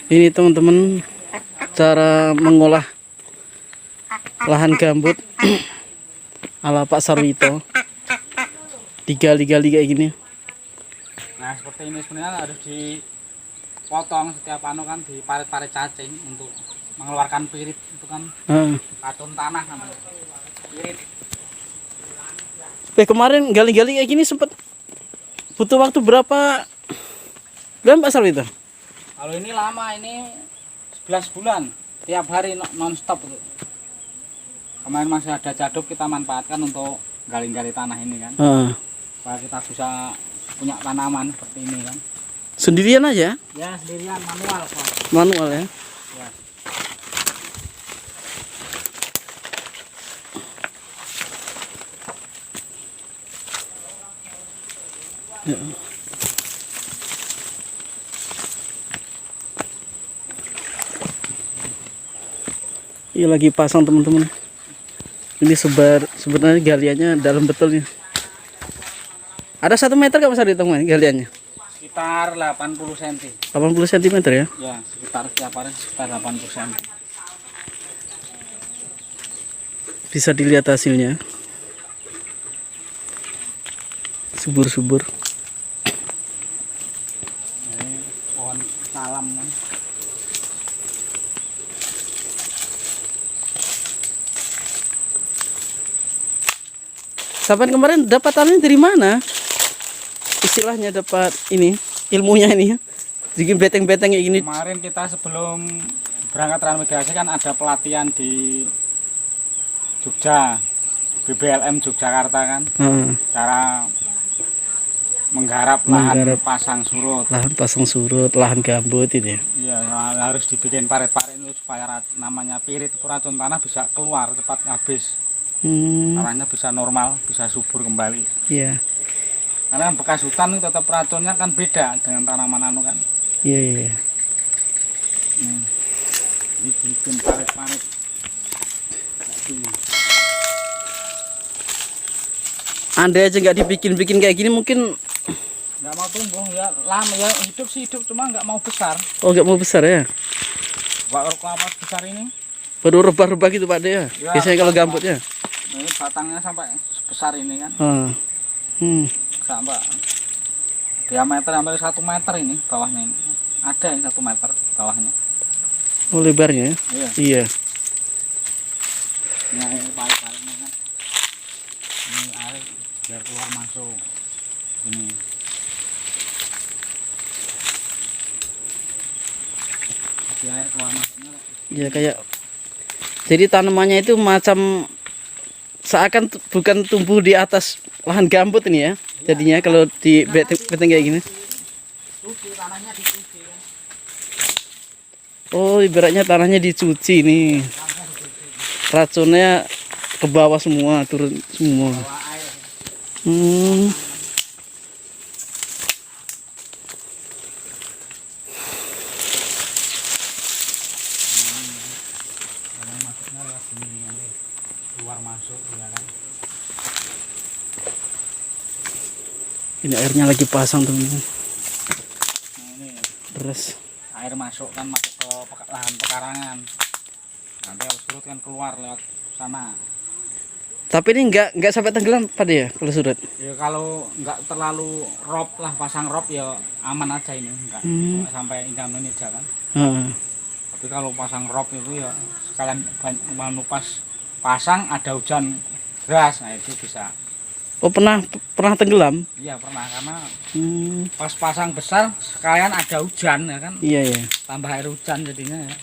Ini teman-teman cara mengolah lahan gambut ala Pak Sarwito. Digali-gali kayak gini. Nah seperti ini sebenarnya harus dipotong setiap anu kan, di parit-parit cacing untuk mengeluarkan pirit itu kan, racun tanah kan. Pirit. Kemarin gali-gali kayak gini sempat butuh waktu berapa bulan Pak Sarwito? Kalau ini lama, ini 11 bulan tiap hari non-stop. Kemarin masih ada jaduk, kita manfaatkan untuk gali-gali tanah ini kan, supaya kita bisa punya tanaman seperti ini kan. Sendirian aja? Ya sendirian, manual Pak. Manual ya? Ya. Ya. Ini lagi pasang teman-teman. Ini sebenarnya galiannya dalam betul nih. Ada 1 meter nggak Mas Sarwito galiannya? Sekitar 80 cm. 80 cm ya? Ya sekitar tiap hari sekitar 80 cm. Bisa dilihat hasilnya. Subur-subur. Ini pohon salam kan. Sampai kemarin dapat tanahnya dari mana? Istilahnya dapat ini, ilmunya ini ya. Bikin beteng-beteng kayak gini. Kemarin kita sebelum berangkat transmigrasi kan ada pelatihan di Jogja, BBLM Yogyakarta kan. Cara menggarap lahan pasang surut. Lahan pasang surut, lahan gambut itu ya. Iya, harus dibikin parit-parit itu supaya namanya pirit itu racun tanah bisa keluar cepat habis. Tanahnya bisa normal, bisa subur kembali. Iya. Karena bekas hutan itu tetap racunnya kan beda dengan tanaman anu kan. Iya. Ini bikin parit-parit. Andai aja nggak dibikin-bikin kayak gini mungkin nggak mau tumbuh ya, lama ya, hidup sih hidup, cuma nggak mau besar. Oh, nggak mau besar ya? Baru kelapa besar ini Baru rebah-rebah gitu Pak De ya? Biasanya kalau gambutnya. ini batangnya sampai sebesar ini kan. Sampai diameter sampai 1 meter ini bawahnya ini. Ada yang 1 meter bawahnya. Oh, lebarnya ya? Iya. Ini air parit-paritnya kan. Ini air biar keluar masuk. Ini. Di air keluar masuknya. Ya kayak. Jadi tanamannya itu macam seakan bukan tumbuh di atas lahan gambut ini ya. Jadinya kalau di beteng kayak gini. Tanahnya dicuci kan. Oh, ibaratnya tanahnya dicuci nih. Racunnya ke bawah semua, turun semua. Keluar masuk ya kan. Ini airnya lagi pasang teman-teman. Nah, ini Terus air masuk kan, masuk ke lahan pekarangan. Nanti kalau surut kan keluar lewat sana. tapi ini nggak sampai tenggelam Pak De ya kalau surut? Ya kalau nggak terlalu rob lah, pasang rob ya aman aja ini, nggak sampai ini aja kan. Tapi kalau pasang rob itu ya sekalian pas pasang ada hujan deras, nah itu bisa. Oh, pernah tenggelam? Iya pernah, karena pas pasang besar sekalian ada hujan ya kan. Iya. Tambah air hujan jadinya ya.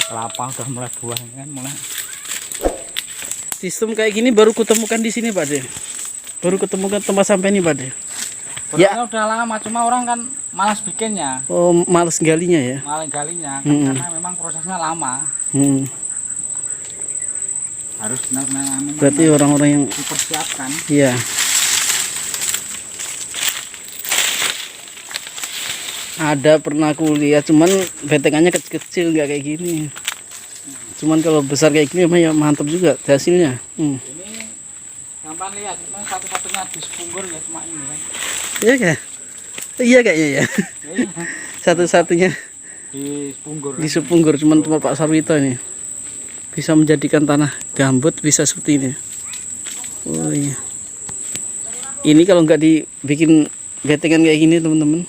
Kelapa udah mulai buah kan, mulai. Sistem kayak gini baru kutemukan di sini Pak De. Baru ketemukan tempat sampai ini Pak De. Ya udah lama, cuma orang kan malas bikinnya. Oh, malas galinya ya? Malas galinya kan, karena memang prosesnya lama. Harus benar-benar berarti orang-orang yang dipersiapkan. Iya. Ada pernah aku lihat, cuman betengannya kecil-kecil nggak kayak gini. Cuman kalau besar kayak gini emang ya mantap juga hasilnya. Ini gampang lihat, cuma satu-satunya di Sepunggur ya cuma ini kan. Iya kan? Iya kayaknya ya. Iya, Satu-satunya di Punggur. di Sepunggur cuman tempat Pak Sarwito ini bisa menjadikan tanah gambut bisa seperti ini. Oh iya. Ini kalau nggak dibikin betengan kayak gini teman-teman,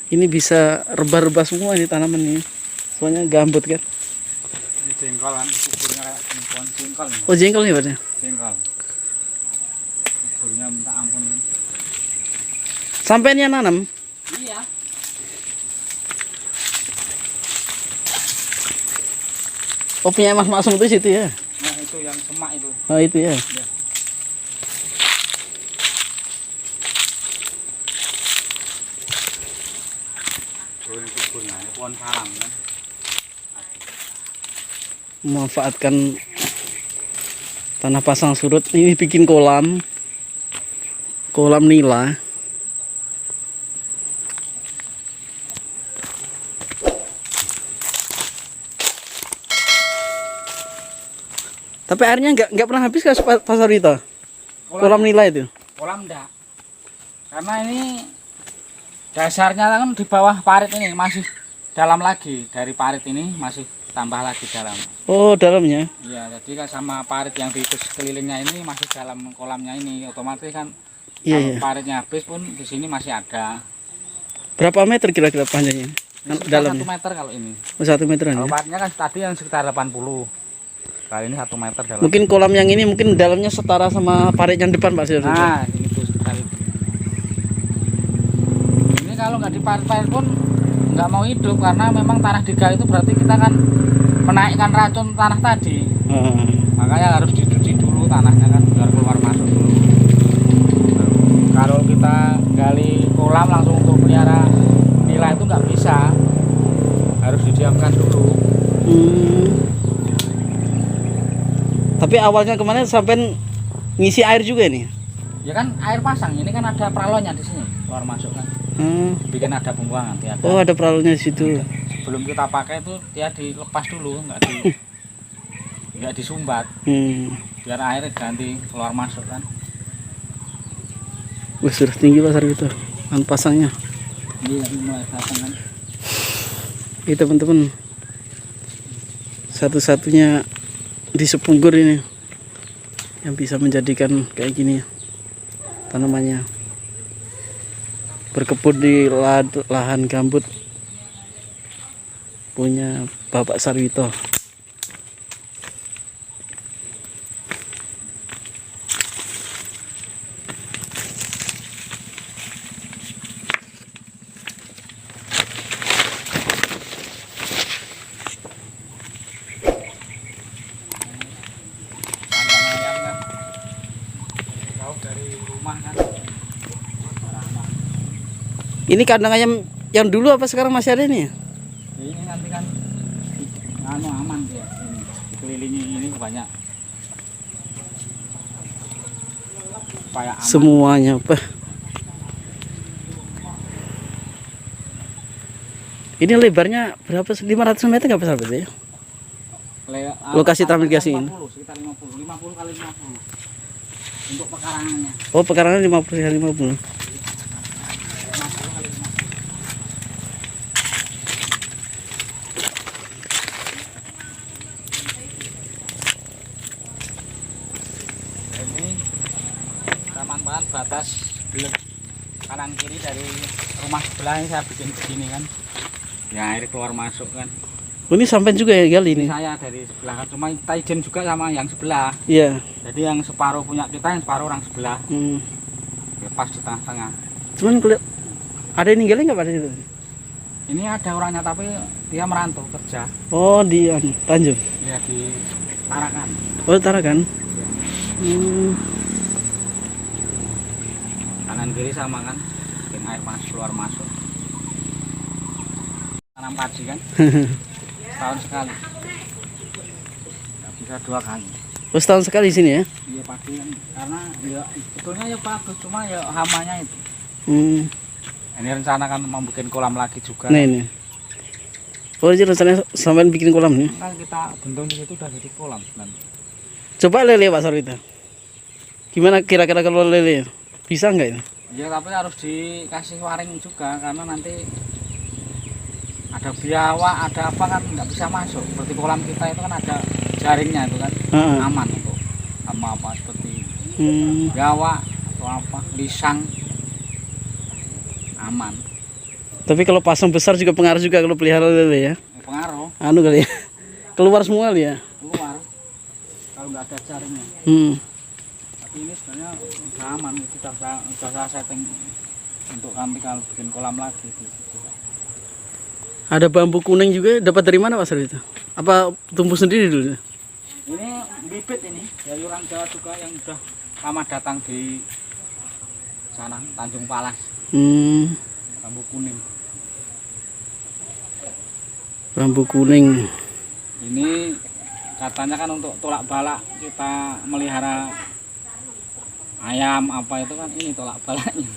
ini bisa rebah-rebah semua ini tanaman ini. Soalnya gambut kan. Ini jengkol kan, kuburnya kayak pohon jengkol nih. Oh jengkol nih Pak ya? Jengkol. Kuburnya minta ampun. Sampai yang nanam. Iya. Oh punya Mas Maksum itu situ ya? Nah itu yang semak itu. Oh itu ya. Ya. Kuburnya ini pohon salam kan. Memanfaatkan tanah pasang surut ini bikin kolam nila. Tapi airnya nggak pernah habis ke pasar itu. Kolam nila itu. Kolam enggak. Karena ini dasarnya kan di bawah parit ini masih dalam lagi. Dari parit ini masih tambah lagi dalam. Oh dalamnya. Iya, jadi kan sama parit yang di sekelilingnya ini masih dalam kolamnya ini. Otomatis kan Iya, kalau iya. paritnya habis pun di sini masih ada. Berapa meter kira-kira panjangnya? Ini sekitar 1 Dalamnya. meter kalau ini. Oh, 1 meteran Kalau ya. paritnya kan tadi yang sekitar 80. Kali ini 1 meter dalam. Mungkin kolam yang ini mungkin dalamnya setara sama parit yang depan Pak Sir. Nah, ini tuh sekitar itu. Ini kalau nggak diparit-parit pun nggak mau hidup karena memang tanah digali itu berarti kita kan menaikkan racun tanah tadi. Makanya harus dicuci dulu tanahnya kan biar keluar masuk dulu. Kalau kita gali kolam langsung untuk pelihara nila itu nggak bisa, harus didiamkan dulu. Tapi awalnya kemarin sampai ngisi air juga nih. Ya kan air pasang, ini kan ada pralonya di sini keluar masuk kan. Bikin ada pembuangan dia. Oh ada peralonnya di situ. Sebelum kita pakai itu dia dilepas dulu, nggak disumbat, biar air ganti keluar masuk kan. Wah sudah tinggi pasar itu, kan pasangnya. Iya, mulai datang kan. Ini teman-teman, satu-satunya di Sepunggur ini yang bisa menjadikan kayak gini tanamannya, berkebun di lahan gambut punya Bapak Sarwito. Kandang ayam kan jauh dari rumah kan. Ini kandang ayam yang dulu apa sekarang masih ada nih? Ini nanti kan aman dia. Ini dikelilingi ini banyak. Supaya aman. Semuanya apa? Ini lebarnya berapa? 500 meter nggak besar ya? Lokasi transmigrasi ini. 50, sekitar 50 kali 50 untuk pekarangannya. Oh pekarangan 50 kali 50. 50 kali 50. Ini kita manfaat batas kanan kiri dari rumah sebelah ini saya bikin begini kan. Ya air keluar masuk kan. Oh, ini sampai juga ya kali ini. Ini saya dari sebelah kan, cuma kita izin juga sama yang sebelah. Iya. Jadi yang separuh punya kita, yang separuh orang sebelah. Lepas di tengah-tengah. Cuman ada yang ninggalin nggak pada situ? Ini ada orangnya tapi dia merantau kerja. Oh di Tanjung. Dia di Tarakan. Oh Tarakan. Kanan kiri sama kan, bikin air masuk keluar masuk. Tanam padi kan, setahun sekali. Nggak bisa 2 kali. Oh setahun sekali di sini ya? Iya padi kan, karena ya sebetulnya ya bagus, cuma ya hamanya itu. Ini rencana kan mau bikin kolam lagi juga. Nah ini. Oh jadi rencananya sampai bikin kolam nih. Kan kita bentuk di situ udah jadi kolam nanti. Coba lele Pak Sarwito. Gimana kira-kira kalau lele? Bisa nggak ini? Ya tapi harus dikasih waring juga karena nanti ada biawak, ada apa kan nggak bisa masuk. Seperti kolam kita itu kan ada jaringnya itu kan aman untuk sama apa seperti biawak atau apa lisang aman. Tapi kalau pasang besar juga pengaruh juga kalau pelihara lele ya. Pengaruh Anu kali ya. Keluar semua kali ya. keluar kalau nggak ada jaringnya. Tapi ini sebenarnya udah aman, sudah saya setting untuk nanti kalau bikin kolam lagi di situ. Ada bambu kuning juga, dapat dari mana Pak Sarwito itu? Apa tumbuh sendiri dulu? Ini bibit ini dari orang Jawa juga yang udah lama datang di sana Tanjung Palas. Bambu kuning. Bambu kuning. Ini katanya kan untuk tolak balak kita melihara ayam apa itu kan ini tolak balaknya.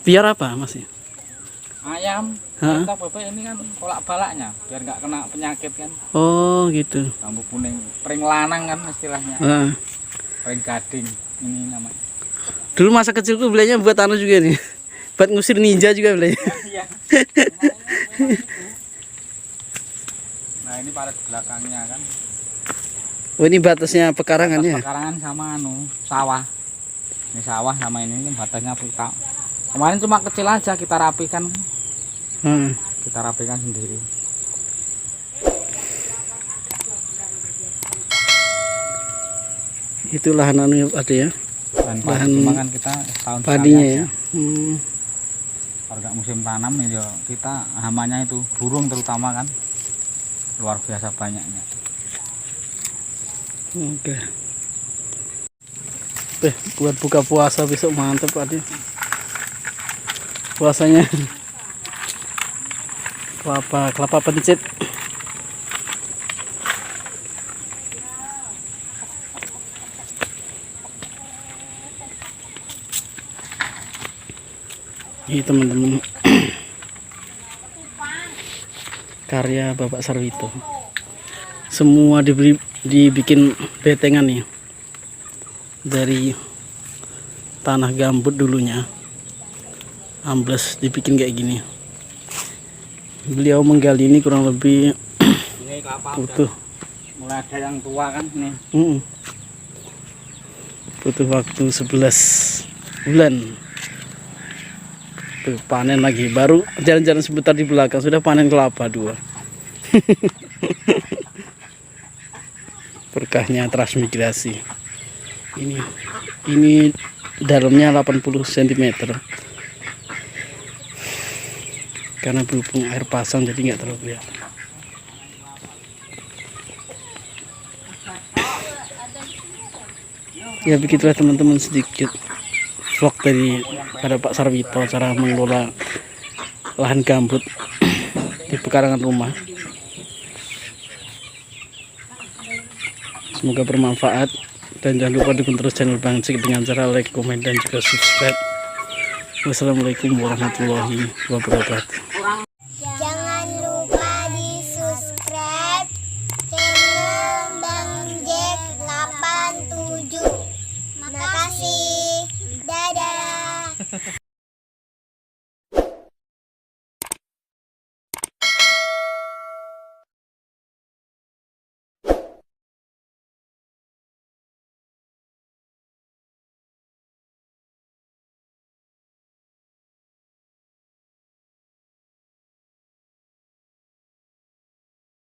Biar apa Mas? Ayam, kita bebek ini kan tolak balaknya biar nggak kena penyakit kan. Oh gitu. Bambu kuning, pring lanang kan istilahnya. Pring gading ini namanya. Dulu masa kecilku belinya buat anu juga nih. Buat ngusir ninja juga belinya. Iya. Nah ini parit belakangnya kan. Oh ini batasnya pekarangannya. Pekarangan sama anu sawah. Ini sawah sama ini kan batasnya kita. Kemarin cuma kecil aja kita rapikan. Kita rapikan sendiri. Itu lahan anu ada ya. Dan lahan cuma kan kita tahun padinya ya. Kalau nggak musim tanam nih ya kita hamanya itu burung terutama kan luar biasa banyaknya. Oke. Buat buka puasa besok mantap Pak. Puasanya kelapa pencit. Ini teman-teman karya Bapak Sarwito. Semua dibikin betengan nih dari tanah gambut dulunya, ambles dibikin kayak gini. Beliau menggali ini kurang lebih Ini kelapa butuh mulai ada yang tua kan nih. Butuh waktu 11 bulan. Tuh, panen lagi, baru jalan-jalan sebentar di belakang sudah panen kelapa 2. Berkahnya transmigrasi. Ini dalamnya 80 cm. Karena berhubung air pasang jadi nggak terlalu kelihatan. Ya begitulah teman-teman, sedikit vlog dari pada Pak Sarwito cara mengelola lahan gambut di pekarangan rumah. Semoga bermanfaat dan jangan lupa dukung terus channel Bang Cik dengan cara like, komen dan juga subscribe. Wassalamualaikum warahmatullahi wabarakatuh.